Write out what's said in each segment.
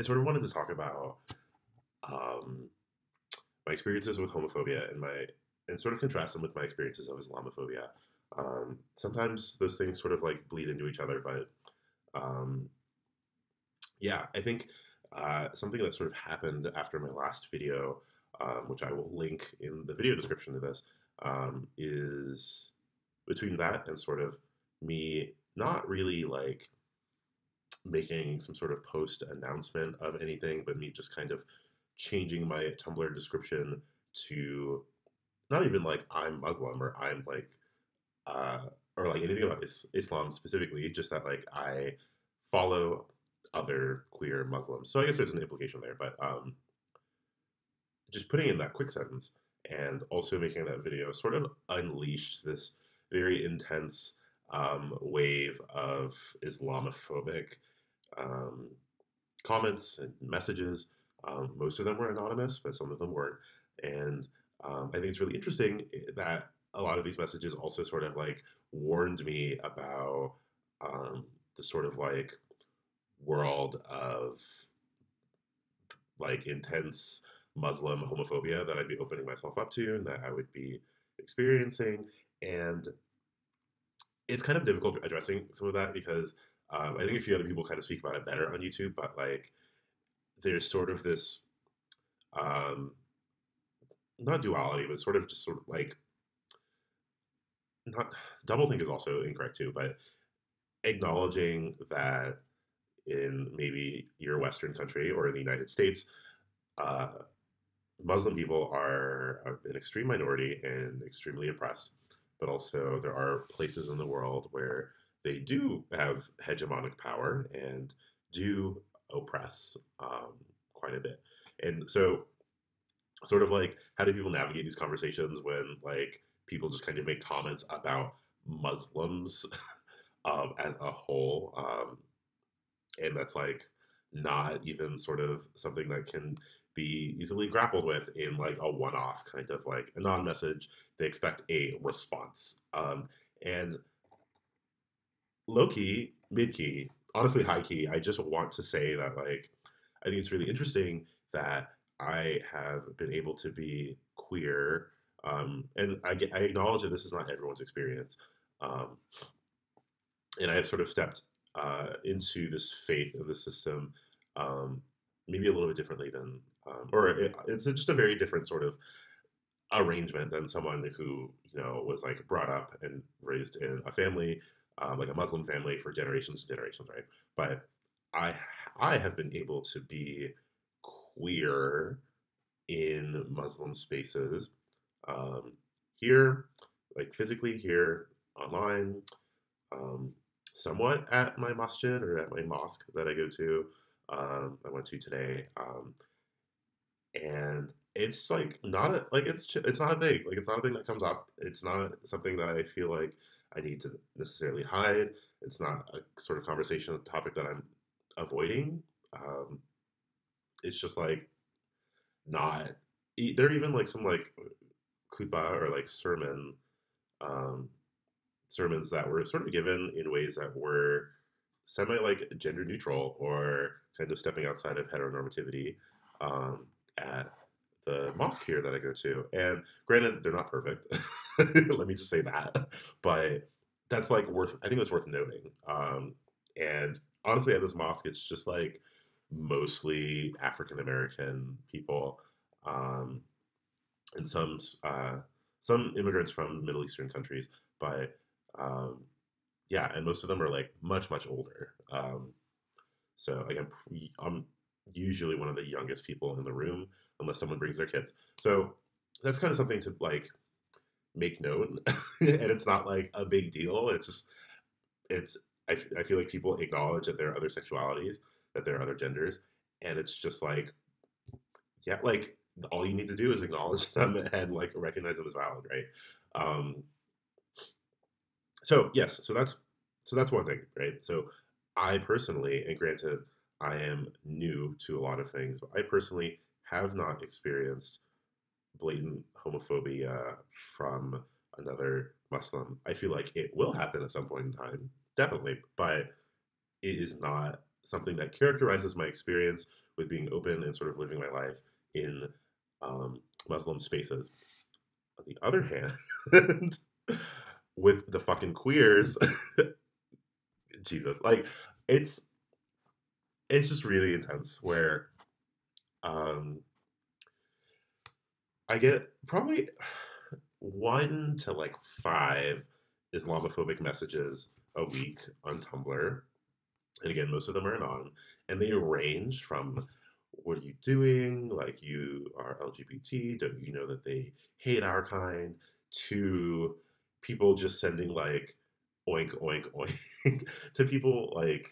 I sort of wanted to talk about um, my experiences with homophobia and sort of contrast them with my experiences of Islamophobia. Sometimes those things sort of like bleed into each other, but um, yeah, I think something that sort of happened after my last video, which I will link in the video description to this, is between that and sort of me not really like making some sort of post announcement of anything, but me just kind of changing my Tumblr description to not even like I'm Muslim or I'm like uh, or like anything about Islam specifically, just that like I follow other queer Muslims. So I guess there's an implication there, but just putting in that quick sentence and also making that video sort of unleashed this very intense wave of Islamophobic um, comments and messages. Most of them were anonymous, but some of them weren't. And I think it's really interesting that a lot of these messages also sort of like warned me about the sort of like world of like intense Muslim homophobia that I'd be opening myself up to and that I would be experiencing. And it's kind of difficult addressing some of that because I think a few other people kind of speak about it better on YouTube, but like there's sort of this um, not duality, but sort of just sort of like not doublethink is also incorrect too, but acknowledging that in maybe your Western country or in the United States, uh, Muslim people are an extreme minority and extremely oppressed, but also there are places in the world where they do have hegemonic power and do oppress quite a bit. And so sort of like how do people navigate these conversations when like people just kind of make comments about Muslims as a whole, and that's like not even sort of something that can be easily grappled with in like a one-off kind of like a non-message. They expect a response, and low key, mid key, honestly high key. I just want to say that like I think it's really interesting that I have been able to be queer, and I acknowledge that this is not everyone's experience, um, and I have sort of stepped into this faith in the system, um, maybe a little bit differently than, it's just a very different sort of arrangement than someone who was like brought up and raised in a family, like a Muslim family for generations and generations, right? But I I have been able to be queer in Muslim spaces, um, here, like physically here, online, um, somewhat at my masjid or at my mosque that I go to. I went to today, and it's like not a like it's not a thing. Like it's not a thing that comes up. It's not something that I feel like I need to necessarily hide. It's not a sort of conversation topic that I'm avoiding. Um, it's just like not. There are even like some like khutbah or like um, sermons that were sort of given in ways that were semi like gender neutral or kind of stepping outside of heteronormativity, at the mosque here that I go to. And granted, they're not perfect. Let me just say that. But that's like worth, I think that's worth noting. And honestly, at this mosque, it's just like mostly African American people, um, and some immigrants from Middle Eastern countries. But um, yeah, and most of them are like much older. So like I'm usually one of the youngest people in the room, unless someone brings their kids. So that's kind of something to like make known, and it's not like a big deal. It's just it's I feel like people acknowledge that there are other sexualities, that there are other genders, and it's just like yeah, like all you need to do is acknowledge them and like recognize them as valid, right? Um, so yes, so that's one thing, right? So I personally, and granted, I am new to a lot of things, but I personally have not experienced blatant homophobia from another Muslim. I feel like it will happen at some point in time, definitely, but it is not. something that characterizes my experience with being open and sort of living my life in Muslim spaces. On the other hand, with the fucking queers, Jesus, like it's it's just really intense. Where um, I get probably one to like five Islamophobic messages a week on Tumblr. And again, most of them are anon. And they range from, what are you doing? Like, you are LGBT. Don't you know that they hate our kind? To people just sending like oink, oink, oink to people like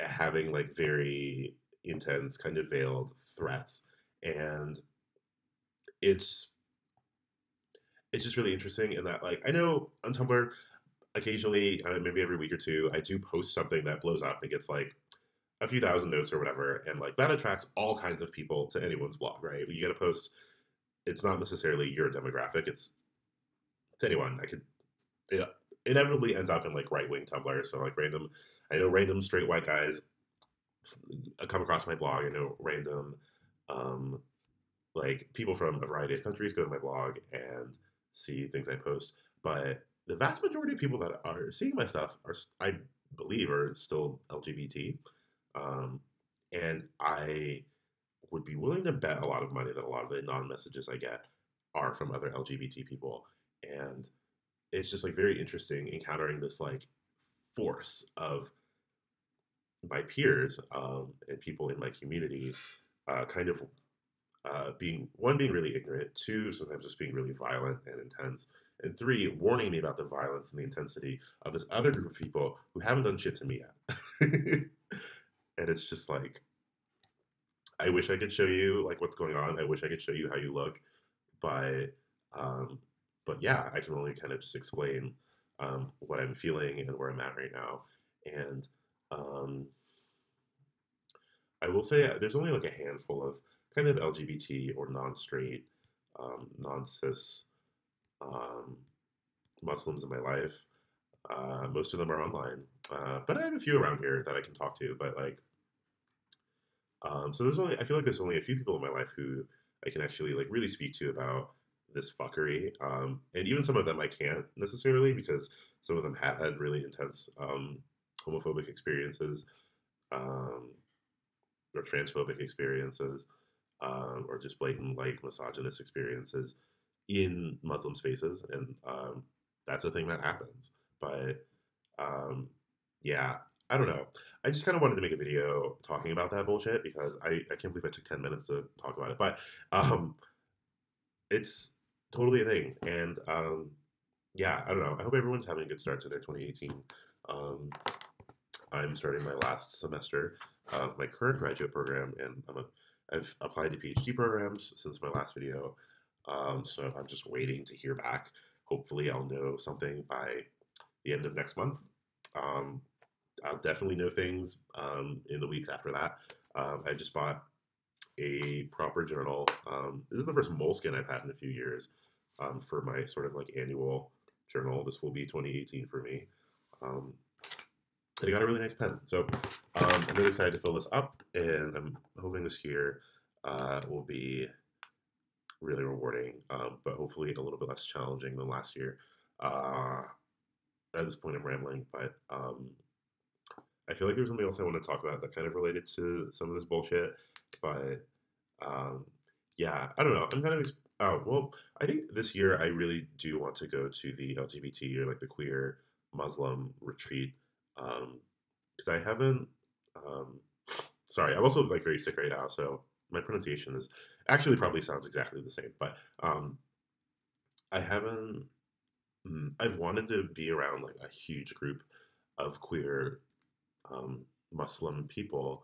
having like very intense, kind of veiled threats. And it's it's just really interesting in that, like, I know on Tumblr occasionally, maybe every week or two, I do post something that blows up and gets like a few thousand notes or whatever, and like that attracts all kinds of people to anyone's blog, right? You get a post, it's not necessarily your demographic, it's anyone. It inevitably ends up in like right wing Tumblr, so like random, I know random straight white guys come across my blog. I know random, um, like people from a variety of countries go to my blog and see things I post, but the vast majority of people that are seeing my stuff are, I believe, are still LGBT. Um, and I would be willing to bet a lot of money that a lot of the non messages I get are from other LGBT people. And it's just like very interesting encountering this like force of my peers, and people in my community, kind of being, one, being really ignorant, two, sometimes just being really violent and intense, and three, warning me about the violence and the intensity of this other group of people who haven't done shit to me yet. And it's just like, I wish I could show you like what's going on. I wish I could show you how you look, but um, but yeah, I can only kind of just explain what I'm feeling and where I'm at right now. And um, I will say there's only like a handful of kind of LGBT or non-straight, non-cis um, Muslims in my life. Most of them are online, but I have a few around here that I can talk to. But like, so there's only, I feel like there's only a few people in my life who I can actually like really speak to about this fuckery. And even some of them I can't necessarily, because some of them have had really intense homophobic experiences, um, or transphobic experiences, or just blatant like misogynist experiences in Muslim spaces, and that's a thing that happens. But yeah, I don't know. I just kind of wanted to make a video talking about that bullshit because I can't believe I took 10 minutes to talk about it. But um, it's totally a thing. And yeah, I don't know. I hope everyone's having a good start to their 2018. Um, I'm starting my last semester of my current graduate program, and I've applied to PhD programs since my last video. So I'm just waiting to hear back. Hopefully, I'll know something by the end of next month. Um, I'll definitely know things in the weeks after that. I just bought a proper journal. This is the first moleskin I've had in a few years, for my sort of like annual journal. This will be 2018 for me. Um, and I got a really nice pen. So I'm really excited to fill this up, and I'm hoping this year will be really rewarding, but hopefully a little bit less challenging than last year. Uh, at this point, I'm rambling, but I feel like there's something else I want to talk about that kind of related to some of this bullshit. But um, yeah, I don't know. I'm kind of oh well. I think this year I really do want to go to the LGBT or like the queer Muslim retreat, because I haven't. Um, sorry, I'm also like very sick right now, so my pronunciation is actually probably sounds exactly the same. But I haven't. I've wanted to be around like a huge group of queer Muslim people.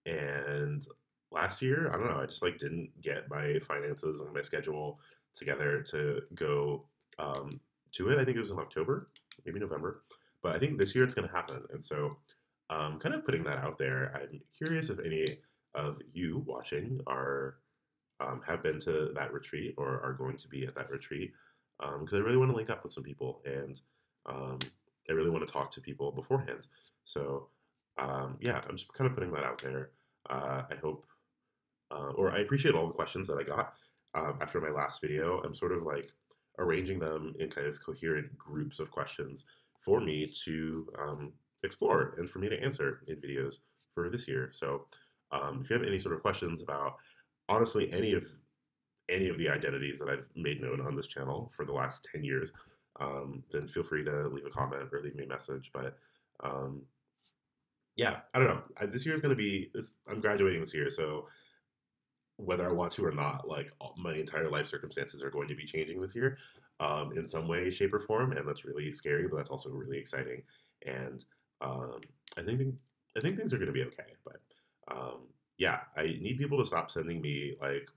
And last year, I don't know, I just like didn't get my finances and my schedule together to go to it. I think it was in October, maybe November. But I think this year it's going to happen. And so, kind of putting that out there, I'm curious if any of you watching are have been to that retreat or are going to be at that retreat, because I really want to link up with some people, and um, I really want to talk to people beforehand. So Yeah, I'm just kind of putting that out there. I hope, or I appreciate all the questions that I got after my last video. I'm sort of like arranging them in kind of coherent groups of questions for me to explore and for me to answer in videos for this year. So, if you have any sort of questions about honestly any of the identities that I've made known on this channel for the last 10 years, then feel free to leave a comment or leave me a message. But um, yeah, I don't know. This year is going to be this. I'm graduating this year, so whether I want to or not, like my entire life circumstances are going to be changing this year, in some way, shape, or form, and that's really scary, but that's also really exciting. And um, I think I think things are going to be okay. But yeah, I need people to stop sending me like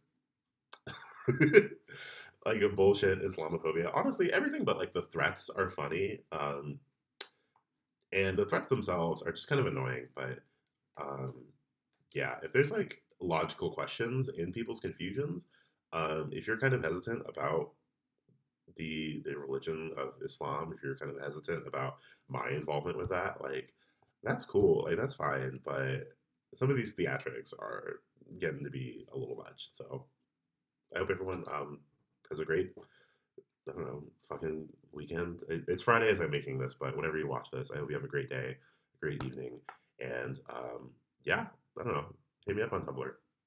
like a bullshit Islamophobia. Honestly, everything but like the threats are funny, and the threats themselves are just kind of annoying. But um, yeah, if there's like logical questions in people's confusions, if you're kind of hesitant about the religion of Islam, if you're kind of hesitant about my involvement with that, like that's cool, like that's fine. But some of these theatrics are getting to be a little much. So I hope everyone has a great, I don't know, fucking weekend. It's Friday as I'm making this, but whenever you watch this, I hope you have a great day, a great evening, and yeah, I don't know. Hit me up on Tumblr.